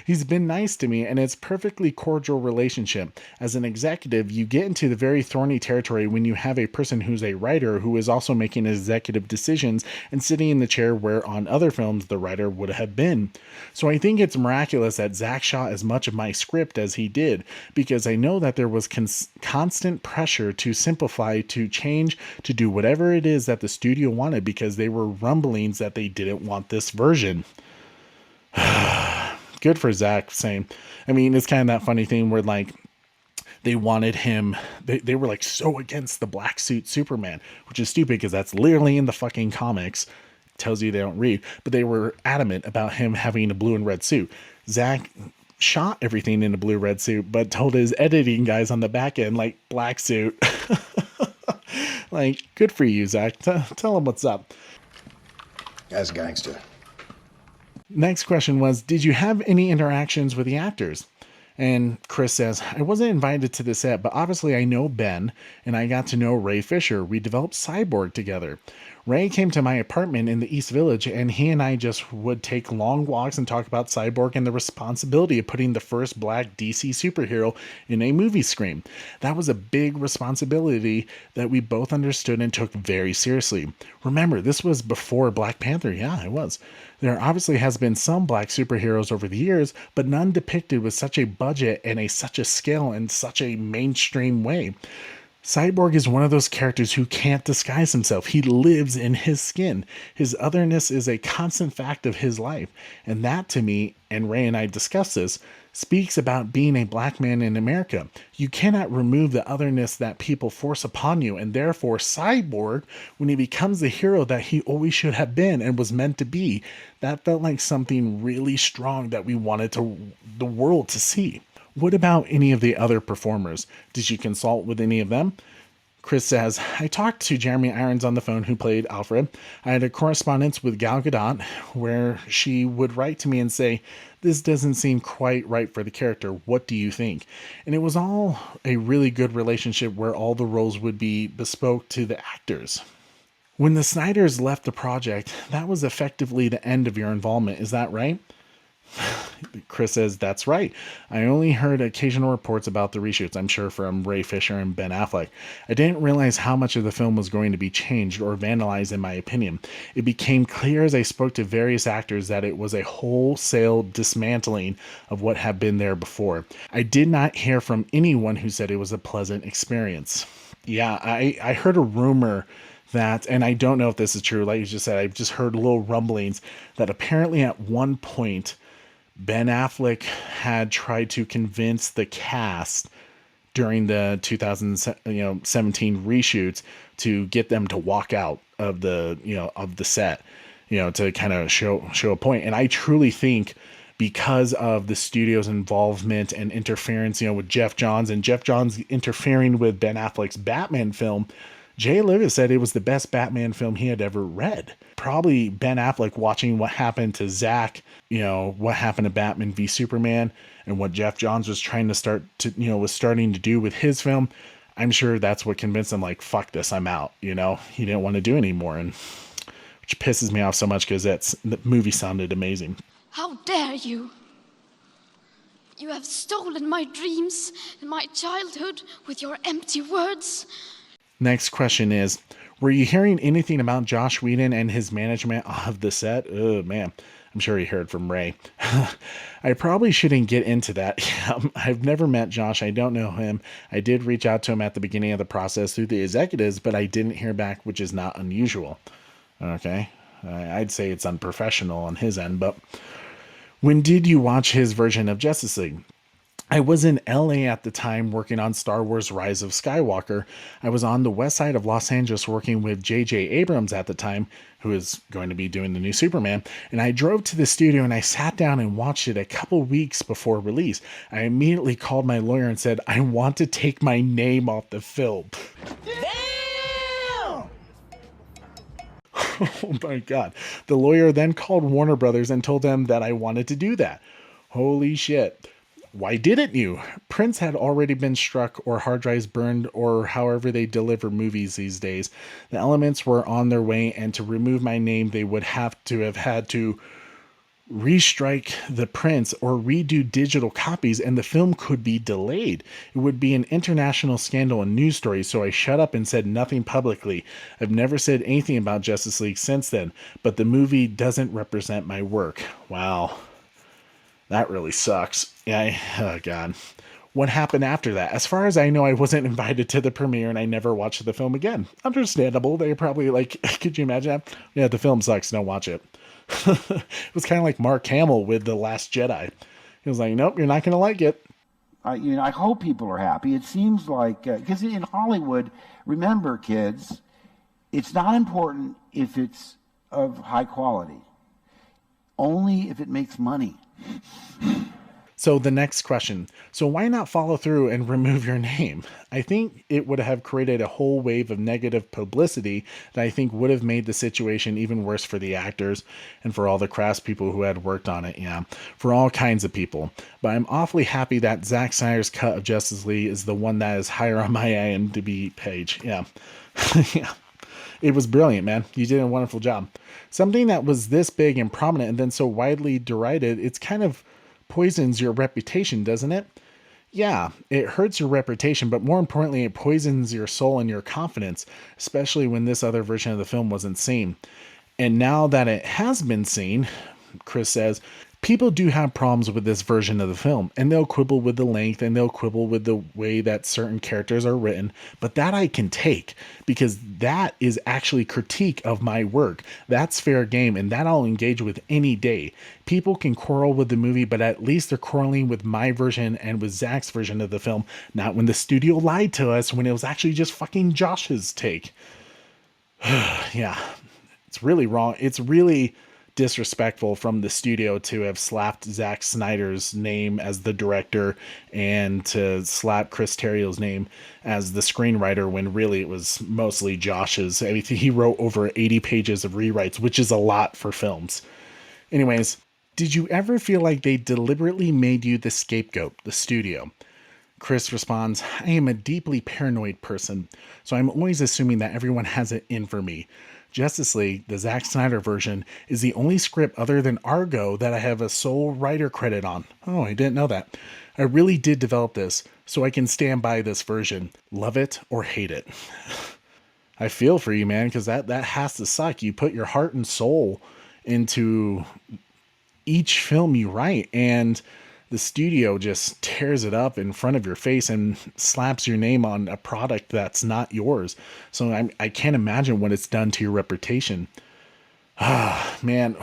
He's been nice to me, and it's perfectly cordial relationship. As an executive, you get into the very thorny territory when you have a person who's a writer who is also making executive decisions and sitting in the chair where on other films the writer would have been. So I think it's miraculous that Zack shot as much of my script as he did, because I know that there was constant pressure to simplify, to change, to do whatever it is that the studio wanted, because they were rumblings that they didn't want this version. Good for Zack saying. I mean, it's kind of that funny thing where like they wanted him, they were like so against the black suit Superman, which is stupid because that's literally in the fucking comics. It tells you they don't read, but they were adamant about him having a blue and red suit. Zack shot everything in a blue red suit, but told his editing guys on the back end like black suit. Like, good for you, Zack. Tell him what's up. As a gangster. Next question was, did you have any interactions with the actors? And Chris says, I wasn't invited to the set, but obviously I know Ben, and I got to know Ray Fisher. We developed Cyborg together. Ray came to my apartment in the East Village, and he and I just would take long walks and talk about Cyborg and the responsibility of putting the first black DC superhero in a movie screen. That was a big responsibility that we both understood and took very seriously. Remember, this was before Black Panther. Yeah, it was. There obviously has been some black superheroes over the years, but none depicted with such a budget and such a scale and such a mainstream way. Cyborg is one of those characters who can't disguise himself. He lives in his skin. His otherness is a constant fact of his life. And that, to me, and Ray and I discussed this, speaks about being a black man in America. You cannot remove the otherness that people force upon you. And therefore, Cyborg, when he becomes the hero that he always should have been and was meant to be, that felt like something really strong that we wanted the world to see. What about any of the other performers? Did you consult with any of them? Chris says, I talked to Jeremy Irons on the phone, who played Alfred. I had a correspondence with Gal Gadot where she would write to me and say, this doesn't seem quite right for the character. What do you think? And it was all a really good relationship where all the roles would be bespoke to the actors. When the Snyders left the project, that was effectively the end of your involvement. Is that right? Chris says, that's right. I only heard occasional reports about the reshoots, I'm sure from Ray Fisher and Ben Affleck. I didn't realize how much of the film was going to be changed or vandalized, in my opinion. It became clear as I spoke to various actors that it was a wholesale dismantling of what had been there before. I did not hear from anyone who said it was a pleasant experience. Yeah, I heard a rumor that, and I don't know if this is true, like you just said, I've just heard little rumblings that apparently at one point Ben Affleck had tried to convince the cast during the 2017 reshoots to get them to walk out of the set, to kind of show a point. And I truly think because of the studio's involvement and interference, with Jeff Johns and Jeff Johns interfering with Ben Affleck's Batman film, Jay Lewis said it was the best Batman film he had ever read. Probably Ben Affleck watching what happened to Zack, what happened to Batman v Superman, and what Jeff Johns was trying to starting to do with his film. I'm sure that's what convinced him, like, fuck this, I'm out. He didn't want to do anymore, and which pisses me off so much because the movie sounded amazing. How dare you? You have stolen my dreams and my childhood with your empty words. Next question is, were you hearing anything about Josh Whedon and his management of the set? Oh, man. I'm sure he heard from Ray. I probably shouldn't get into that. I've never met Josh. I don't know him. I did reach out to him at the beginning of the process through the executives, but I didn't hear back, which is not unusual. Okay. I'd say it's unprofessional on his end, but when did you watch his version of Justice League? I was in LA at the time working on Star Wars Rise of Skywalker. I was on the west side of Los Angeles working with J.J. Abrams at the time, who is going to be doing the new Superman. And I drove to the studio and I sat down and watched it a couple weeks before release. I immediately called my lawyer and said, I want to take my name off the film. Damn! Oh my God. The lawyer then called Warner Brothers and told them that I wanted to do that. Holy shit. Why didn't you? Prints had already been struck or hard drives burned or however they deliver movies these days. The elements were on their way, and to remove my name, they would have had to restrike the prints or redo digital copies, and the film could be delayed. It would be an international scandal and news story, so I shut up and said nothing publicly. I've never said anything about Justice League since then, but the movie doesn't represent my work. Wow. That really sucks. Yeah, oh God. What happened after that? As far as I know, I wasn't invited to the premiere and I never watched the film again. Understandable. They probably could you imagine that? Yeah, the film sucks. Don't watch it. It was kind of like Mark Hamill with The Last Jedi. He was like, nope, you're not going to like it. I hope people are happy. It seems like, because in Hollywood, remember, kids, it's not important if it's of high quality. Only if it makes money. So the next question. So why not follow through and remove your name? I think it would have created a whole wave of negative publicity that I think would have made the situation even worse for the actors and for all the craftspeople who had worked on it. Yeah, for all kinds of people. But I'm awfully happy that Zack Snyder's cut of Justice League is the one that is higher on my IMDb page. Yeah. Yeah. It was brilliant, man. You did a wonderful job. Something that was this big and prominent and then so widely derided, it's kind of poisons your reputation, doesn't it? Yeah, it hurts your reputation, but more importantly, it poisons your soul and your confidence, especially when this other version of the film wasn't seen. And now that it has been seen, Chris says, people do have problems with this version of the film, and they'll quibble with the length and they'll quibble with the way that certain characters are written, but that I can take because that is actually critique of my work. That's fair game, and that I'll engage with any day. People can quarrel with the movie, but at least they're quarreling with my version and with Zach's version of the film, not when the studio lied to us when it was actually just fucking Josh's take. Yeah, it's really wrong. It's really disrespectful from the studio to have slapped Zack Snyder's name as the director and to slap Chris Terrio's name as the screenwriter when really it was mostly Josh's. I mean, he wrote over 80 pages of rewrites, which is a lot for films. Anyways, did you ever feel like they deliberately made you the scapegoat, the studio? Chris responds, I am a deeply paranoid person, so I'm always assuming that everyone has it in for me. Justice League, the Zack Snyder version, is the only script other than Argo that I have a sole writer credit on. Oh, I didn't know that. I really did develop this, so I can stand by this version. Love it or hate it. I feel for you, man, because that has to suck. You put your heart and soul into each film you write, and the studio just tears it up in front of your face and slaps your name on a product that's not yours. So I can't imagine what it's done to your reputation. Ah, man,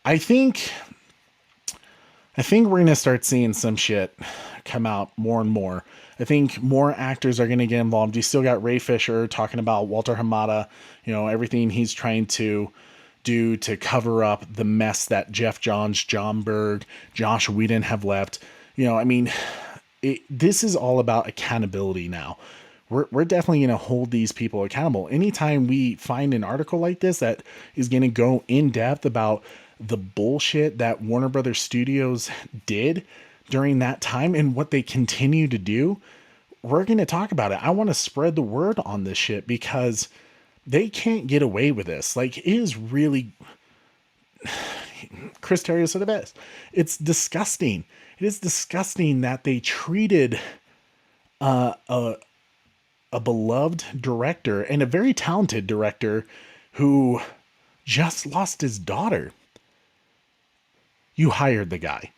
I think we're going to start seeing some shit come out more and more. I think more actors are going to get involved. You still got Ray Fisher talking about Walter Hamada, everything he's trying to do to cover up the mess that Jeff Johns, John Berg, Josh Whedon have left. This is all about accountability now. We're definitely going to hold these people accountable. Anytime we find an article like this that is going to go in depth about the bullshit that Warner Brothers Studios did during that time and what they continue to do, we're going to talk about it. I want to spread the word on this shit because they can't get away with this. Like, it is really, Chris Terrio said the best. It's disgusting. It is disgusting that they treated a beloved director and a very talented director who just lost his daughter. You hired the guy.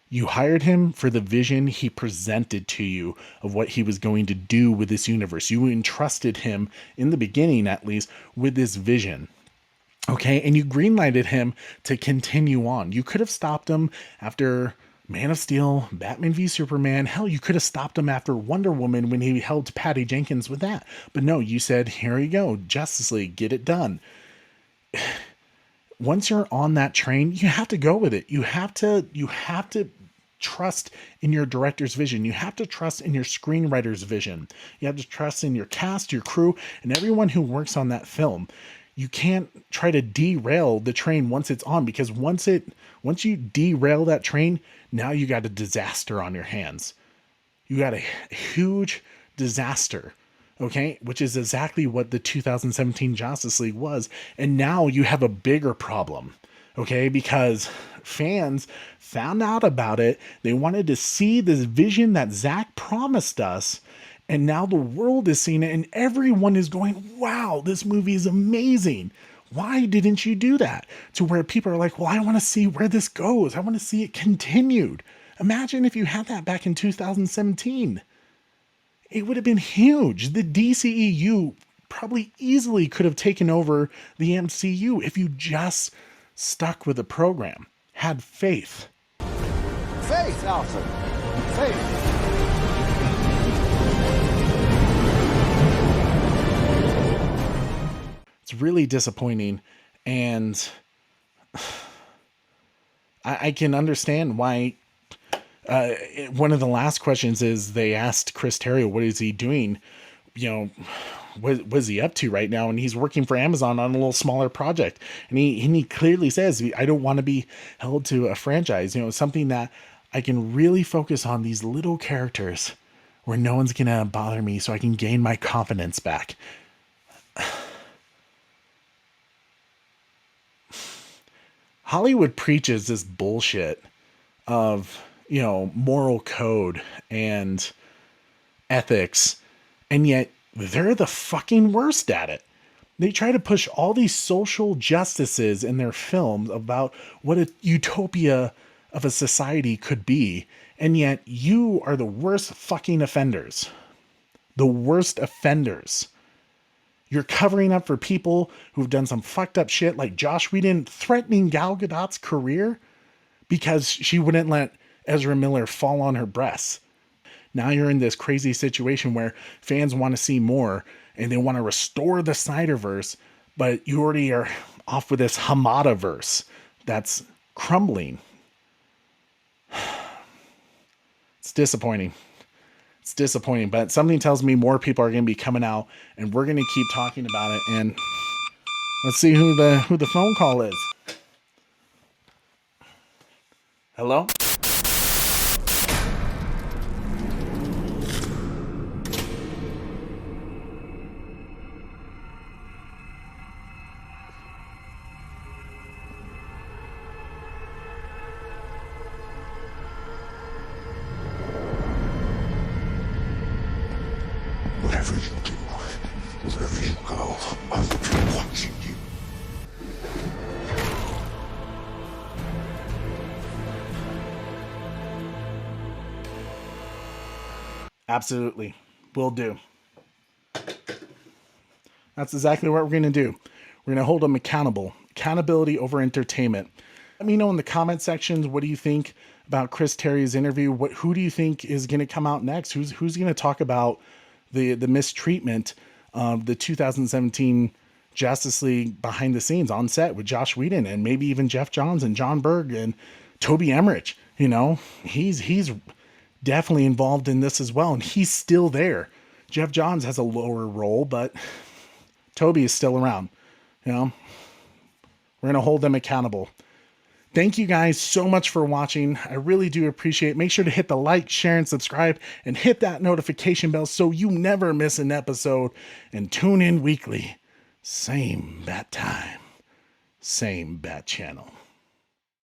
You hired him for the vision he presented to you of what he was going to do with this universe. You entrusted him, in the beginning at least, with this vision. Okay, and you greenlighted him to continue on. You could have stopped him after Man of Steel, Batman v Superman. Hell, you could have stopped him after Wonder Woman when he helped Patty Jenkins with that. But no, you said, here you go, Justice League, get it done. Once you're on that train, you have to go with it. You have to trust in your director's vision. You have to trust in your screenwriter's vision. You have to trust in your cast, your crew, and everyone who works on that film. You can't try to derail the train once it's on, because once you derail that train, now you got a disaster on your hands. You got a huge disaster, okay? Which is exactly what the 2017 Justice League was. And now you have a bigger problem, okay? Because fans found out about it. They wanted to see this vision that Zack promised us. And now the world is seeing it, and everyone is going, wow, this movie is amazing. Why didn't you do that? To where people are like, well, I want to see where this goes. I want to see it continued. Imagine if you had that back in 2017. It would have been huge. The DCEU probably easily could have taken over the MCU if you just stuck with the program, had faith. Faith, Alton. Faith. It's really disappointing, and I can understand why. One of the last questions is they asked Chris Terrio, what is he doing? You know, what is he up to right now? And he's working for Amazon on a little smaller project. And he clearly says, I don't want to be held to a franchise, something that I can really focus on these little characters where no one's going to bother me so I can gain my confidence back. Hollywood preaches this bullshit of, moral code and ethics, and yet they're the fucking worst at it. They try to push all these social justices in their films about what a utopia of a society could be, and yet you are the worst fucking offenders. The worst offenders. You're covering up for people who've done some fucked up shit, like Josh Whedon threatening Gal Gadot's career because she wouldn't let Ezra Miller fall on her breasts. Now you're in this crazy situation where fans want to see more and they want to restore the Snyderverse, but you already are off with this Hamada-verse that's crumbling. It's disappointing. It's disappointing, but something tells me more people are going to be coming out, and we're going to keep talking about it. And let's see who the phone call is. Hello? Whatever you do, wherever you go, I'll be watching you. Absolutely. Will do. That's exactly what we're going to do. We're going to hold them accountable. Accountability over entertainment. Let me know in the comment sections, what do you think about Chris Terrio's interview? Who do you think is going to come out next? Who's going to talk about the mistreatment of the 2017 Justice League behind the scenes on set with Josh Whedon and maybe even Jeff Johns and John Berg and Toby Emmerich? He's definitely involved in this as well, and he's still there. Jeff Johns has a lower role, but Toby is still around. We're going to hold them accountable. Thank you guys so much for watching. I really do appreciate it. Make sure to hit the like, share, and subscribe, and hit that notification bell so you never miss an episode. And tune in weekly. Same bat time, same bat channel.